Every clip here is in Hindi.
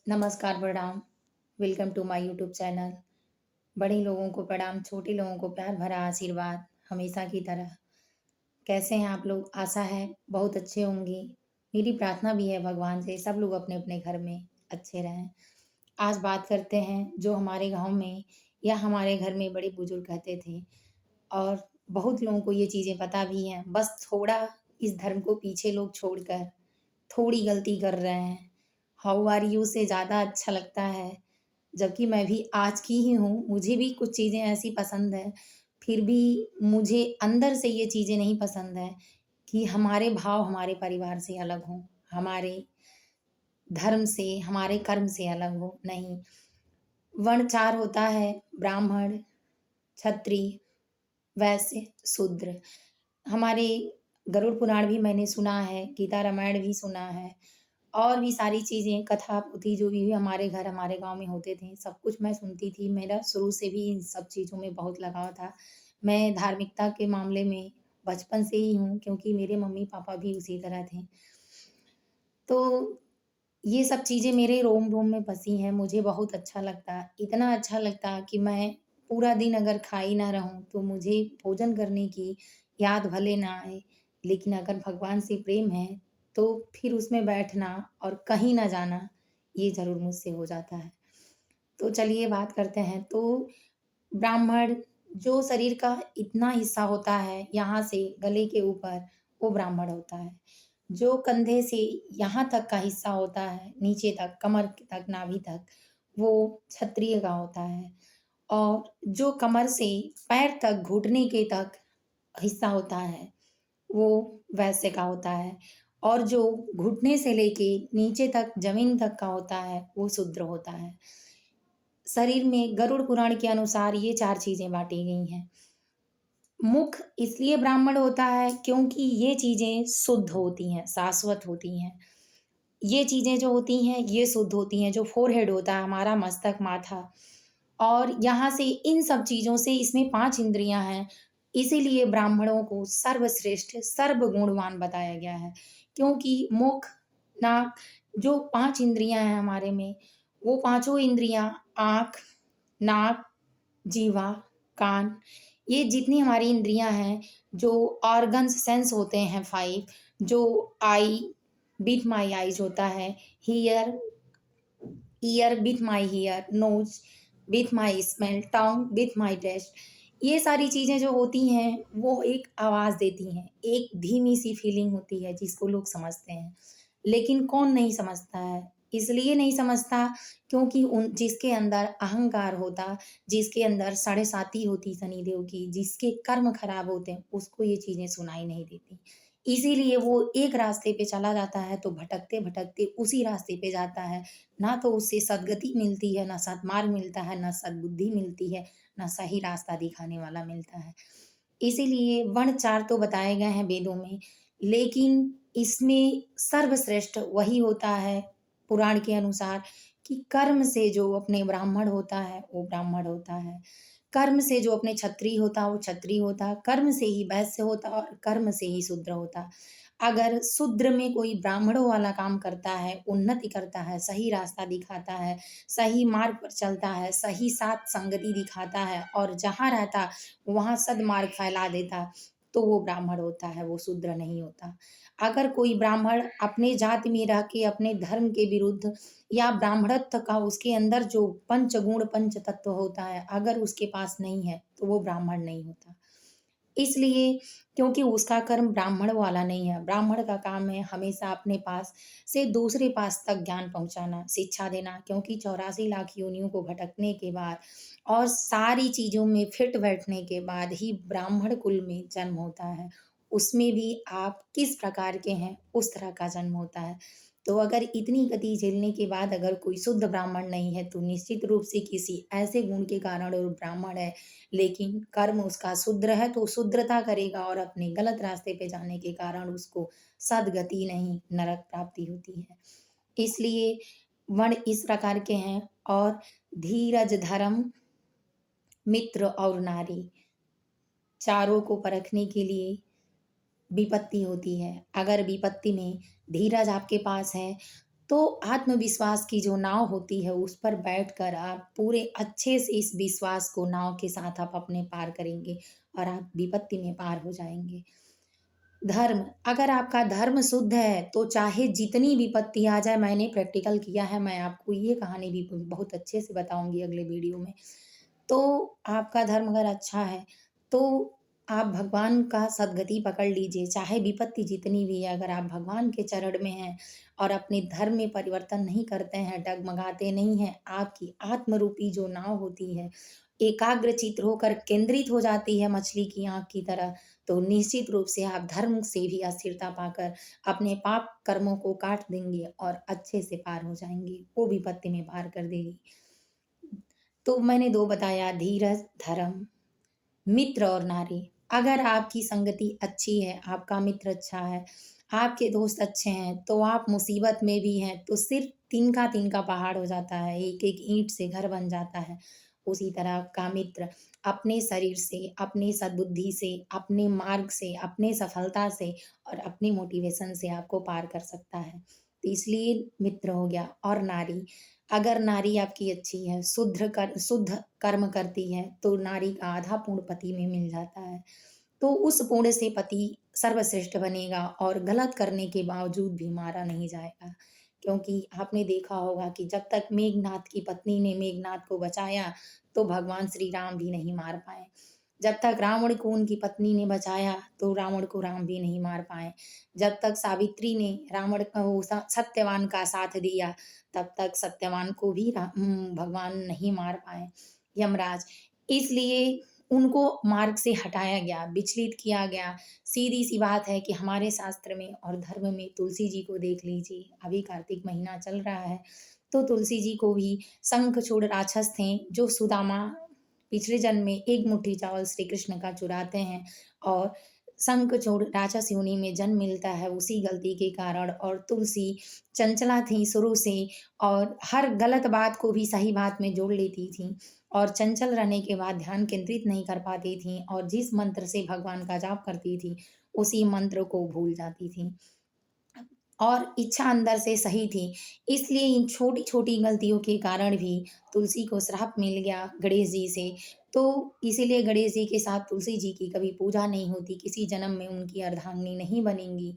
नमस्कार, प्रणाम। Welcome to my YouTube channel. बड़े लोगों को प्रणाम, छोटे लोगों को प्यार भरा आशीर्वाद, हमेशा की तरह। कैसे हैं आप लोग? आशा है बहुत अच्छे होंगे। मेरी प्रार्थना भी है भगवान से सब लोग अपने-अपने घर में अच्छे रहें। आज बात करते हैं जो हमारे गाँव में या हमारे घर में बड़े बुजुर्ग कहते थे और बहुत लोगों को ये चीज़ें पता भी हैं। बस थोड़ा इस धर्म को पीछे लोग छोड़कर थोड़ी गलती कर रहे हैं। हाउ आर यू से ज़्यादा अच्छा लगता है, जबकि मैं भी आज की ही हूँ, मुझे भी कुछ चीज़ें ऐसी पसंद हैं, फिर भी मुझे अंदर से ये चीज़ें नहीं पसंद हैं कि हमारे भाव हमारे परिवार से अलग हों, हमारे धर्म से, हमारे कर्म से अलग हो, नहीं। वर्ण 4 होता है, ब्राह्मण, क्षत्रिय, वैश्य, शूद्र। हमारे गरुड़ पुराण भी मैंने सुना है, गीता रामायण भी सुना है और भी सारी चीज़ें कथा-पुथी जो भी हमारे घर, हमारे गाँव में होते थे, सब कुछ मैं सुनती थी। मेरा शुरू से भी इन सब चीज़ों में बहुत लगाव था। मैं धार्मिकता के मामले में बचपन से ही हूँ क्योंकि मेरे मम्मी-पापा भी उसी तरह थे। तो ये सब चीज़ें मेरे रोम-रोम में बसी हैं, मुझे बहुत अच्छा लगता। इतना अच्छा लगता कि मैं पूरा दिन अगर खाई ना रहूँ, तो मुझे भोजन करने की याद भले ना आए, लेकिन अगर भगवान से प्रेम है, तो फिर उसमें बैठना और कहीं ना जाना, ये ज़रूर मुझसे हो जाता है। तो चलिए बात करते हैं। तो ब्राह्मण जो शरीर का इतना हिस्सा होता है, यहाँ से गले के ऊपर, वो ब्राह्मण होता है। जो कंधे से यहाँ तक का हिस्सा होता है, नीचे तक, कमर तक, नाभि तक, वो क्षत्रिय का होता है। और जो कमर से पैर तक, घुटने के तक हिस्सा होता है, वो वैश्य का होता है। और जो घुटने से लेके नीचे तक, ज़मीन तक का होता है, वो शूद्र होता है। शरीर में गरुड़ पुराण के अनुसार ये 4 चीज़ें बाँटी गई हैं। मुख इसलिए ब्राह्मण होता है क्योंकि ये चीज़ें शुद्ध होती हैं, शाश्वत होती हैं। ये चीज़ें जो होती हैं, ये शुद्ध होती हैं। जो फ़ोरहेड होता है हमारा मस्तक, माथा और यहाँ से इन सब चीज़ों से इसमें 5 इंद्रियाँ हैं। इसीलिए ब्राह्मणों को सर्वश्रेष्ठ, सर्वगुणवान बताया गया है। क्योंकि मुख, नाक जो 5 इंद्रियाँ हैं हमारे में, वो पाँचों इंद्रियाँ आँख, नाक, जीवा, कान, ये जितनी हमारी इंद्रियाँ हैं, जो ऑर्गन्स सेंस होते हैं 5 जो आई विथ माय आइज़ होता है, hear ear with my hear, nose with my smell, tongue with my taste. ये सारी चीज़ें जो होती हैं, वो एक आवाज़ देती हैं, एक धीमी-सी फीलिंग होती है जिसको लोग समझते हैं। लेकिन कौन नहीं समझता है? इसलिए नहीं समझता क्योंकि उन जिसके अंदर अहंकार होता, जिसके अंदर साढ़े साती होती शनिदेव की, जिसके कर्म खराब होते हैं, उसको ये चीज़ें सुनाई नहीं देती। इसीलिए वो एक रास्ते पे चला जाता है तो भटकते-भटकते उसी रास्ते पे जाता है। ना तो उससे सद्गति मिलती है, ना सद्मार्ग मिलता है, ना सद्बुद्धि मिलती है, ना सही रास्ता दिखाने वाला मिलता है। इसीलिए वर्ण 4 तो बताए गए हैं वेदों में, लेकिन इसमें सर्वश्रेष्ठ वही होता है पुराण के अनुसार कि कर्म से जो अपने ब्राह्मण होता है, वो ब्राह्मण होता है। कर्म से जो अपने क्षत्रिय होता है, वो क्षत्रिय होता है। कर्म से ही वैश्य होता है और कर्म से ही शूद्र होता है। अगर शूद्र में कोई ब्राह्मणों वाला काम करता है, उन्नति करता है, सही रास्ता दिखाता है, सही मार्ग पर चलता है, सही साथ संगति दिखाता है और जहाँ रहता वहाँ सद्मार्ग फैला देता, तो वो ब्राह्मण होता है, वो शूद्र नहीं होता। अगर कोई ब्राह्मण अपने जाति में रह के अपने धर्म के विरुद्ध या ब्राह्मणत्व का उसके अंदर जो पंचगुण, पंच तत्व होता है, अगर उसके पास नहीं है, तो वो ब्राह्मण नहीं होता। इसलिए क्योंकि उसका कर्म ब्राह्मण वाला नहीं है। ब्राह्मण का काम है हमेशा अपने पास से दूसरे पास तक ज्ञान पहुँचाना, शिक्षा देना क्योंकि 84 लाख योनियों को भटकने के बाद और सारी चीज़ों में फिट बैठने के बाद ही ब्राह्मण कुल में जन्म होता है। उसमें भी आप किस प्रकार के हैं, उस तरह का जन्म होता है। तो अगर इतनी गति झेलने के बाद अगर कोई शुद्ध ब्राह्मण नहीं है, तो निश्चित रूप से किसी ऐसे गुण के कारण वो ब्राह्मण है लेकिन कर्म उसका शूद्र है तो शूद्रता करेगा और अपने गलत रास्ते पे जाने के कारण उसको सद्गति नहीं नरक प्राप्ति होती है। इसलिए वर्ण इस प्रकार के हैं और धीरज, धर्म, मित्र और नारी चारों को परखने के लिए विपत्ति होती है। अगर विपत्ति में धीरज आपके पास है तो आत्मविश्वास की जो नाव होती है उस पर बैठकर आप पूरे अच्छे से इस विश्वास को नाव के साथ आप अपने पार करेंगे और आप विपत्ति में पार हो जाएँगे। धर्म, अगर आपका धर्म शुद्ध है, तो चाहे जितनी विपत्ति आ जाए, मैंने प्रैक्टिकल किया है, मैं आपको ये कहानी भी बहुत अच्छे से बताऊँगी अगले वीडियो में। तो आपका धर्म अगर अच्छा है, तो आप भगवान का सद्गति पकड़ लीजिए, चाहे विपत्ति जितनी भी है, अगर आप भगवान के चरण में हैं और अपने धर्म में परिवर्तन नहीं करते हैं, डगमगाते नहीं हैं, आपकी आत्म रूपी जो नाव होती है, एकाग्रचित्त होकर केंद्रित हो जाती है मछली की आँख की तरह, तो निश्चित रूप से आप धर्म से भी अस्थिरता पाकर अपने पाप कर्मों को काट देंगे और अच्छे से पार हो जाएँगे, वो विपत्ति में पार कर देगी। तो मैंने 2 बताया धीरज, धर्म, मित्र और नारी। अगर आपकी संगति अच्छी है, आपका मित्र अच्छा है, आपके दोस्त अच्छे हैं, तो आप मुसीबत में भी हैं, तो सिर्फ़ तिनका-तिनका पहाड़ हो जाता है, एक-एक ईंट से घर बन जाता है। उसी तरह आपका मित्र अपने शरीर से, अपनी सद्बुद्धि से, अपने मार्ग से, अपने सफलता से और अपने मोटिवेशन से आपको पार कर सकता है। तो इसलिए मित्र हो गया और नारी, अगर नारी आपकी अच्छी है, शुद्ध कर्म करती है, तो नारी का आधा पूर्ण पति में मिल जाता है। तो उस पुण्य से पति सर्वश्रेष्ठ बनेगा और गलत करने के बावजूद भी मारा नहीं जाएगा। क्योंकि आपने देखा होगा कि जब तक मेघनाद की पत्नी ने मेघनाद को बचाया, तो भगवान श्री राम भी नहीं मार पाए। जब तक रावण को उनकी पत्नी ने बचाया, तो रावण को राम भी नहीं मार पाए। जब तक सावित्री ने रावण का वो सत्यवान का साथ दिया, तब तक सत्यवान को भी भगवान नहीं मार पाए, यमराज। इसलिए उनको मार्ग से हटाया गया, विचलित किया गया। सीधी-सी बात है कि हमारे शास्त्र में और धर्म में तुलसी जी को देख लीजिए, अभी कार्तिक महीना चल रहा है, तो तुलसी जी को भी शंखचूड़ राक्षस थे, जो सुदामा पिछले जन्म में एक मुट्ठी चावल श्री कृष्ण का चुराते हैं और शंखचूड़ राक्षस योनि में जन्म मिलता है उसी गलती के कारण। और तुलसी चंचला थी शुरू से और हर गलत बात को भी सही बात में जोड़ लेती थी और चंचल रहने के बाद ध्यान केंद्रित नहीं कर पाती थी और जिस मंत्र से भगवान का जाप करती थी, उसी मंत्र को भूल जाती थी। और इच्छा अंदर से सही थी। इसलिए इन छोटी-छोटी गलतियों के कारण भी तुलसी को श्राप मिल गया गणेश जी से। तो इसीलिए गणेश जी के साथ तुलसी जी की कभी पूजा नहीं होती, किसी जन्म में उनकी अर्धांगिनी नहीं बनेंगी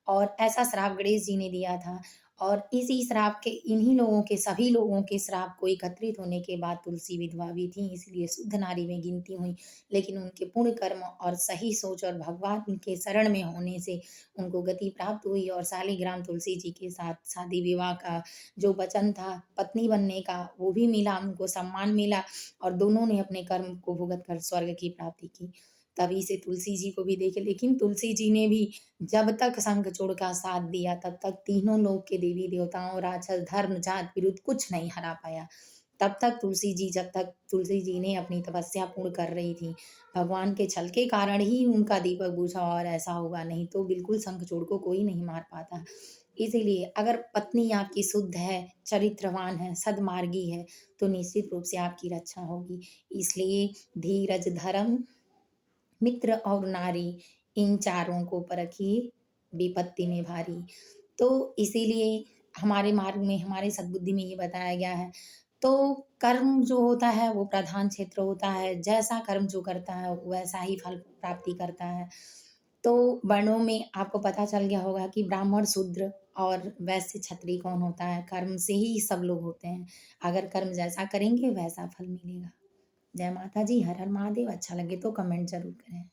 और ऐसा श्राप गणेश जी ने दिया था। और इसी श्राप के इन्हीं लोगों के सभी लोगों के श्राप को एकत्रित होने के बाद तुलसी विधवा भी थीं, इसलिए शुद्ध नारी में गिनती हुईं। लेकिन उनके पुण्य कर्म और सही सोच और भगवान के शरण में होने से उनको गति प्राप्त हुई और शालिग्राम तुलसी जी के साथ शादी विवाह का जो वचन था पत्नी बनने का, वो भी मिला, उनको सम्मान मिला और दोनों ने अपने कर्म को भुगत कर स्वर्ग की प्राप्ति की। तभी से तुलसी जी को भी देखे, लेकिन तुलसी जी ने भी जब तक शंखचूड़ का साथ दिया, तब तक तीनों लोक के देवी देवताओं, राक्षस, धर्म, जात, विरुद्ध कुछ नहीं हरा पाया। तब तक तुलसी जी जब तक तुलसी जी ने अपनी तपस्या पूर्ण कर रही थी, भगवान के छल के कारण ही उनका दीपक बुझा और ऐसा हुआ, नहीं तो बिल्कुल शंखचूड़ को कोई नहीं मार पाता। इसीलिए अगर पत्नी आपकी शुद्ध है, चरित्रवान है, सद्मार्गी है, तो निश्चित रूप से आपकी रक्षा होगी। इसलिए धीरज, धर्म, मित्र और नारी, इन चारों को परखिए, विपत्ति में भारी। तो इसीलिए हमारे मार्ग में, हमारे सद्बुद्धि में ये बताया गया है। तो कर्म जो होता है वो प्रधान क्षेत्र होता है, जैसा कर्म जो करता है वैसा ही फल प्राप्ति करता है। तो वर्णों में आपको पता चल गया होगा कि ब्राह्मण, शूद्र और वैश्य, क्षत्रिय कौन होता है, कर्म से ही सब लोग होते हैं। अगर कर्म जैसा करेंगे वैसा फल मिलेगा। जय माता जी, हर हर महादेव। अच्छा लगे तो कमेंट ज़रूर करें।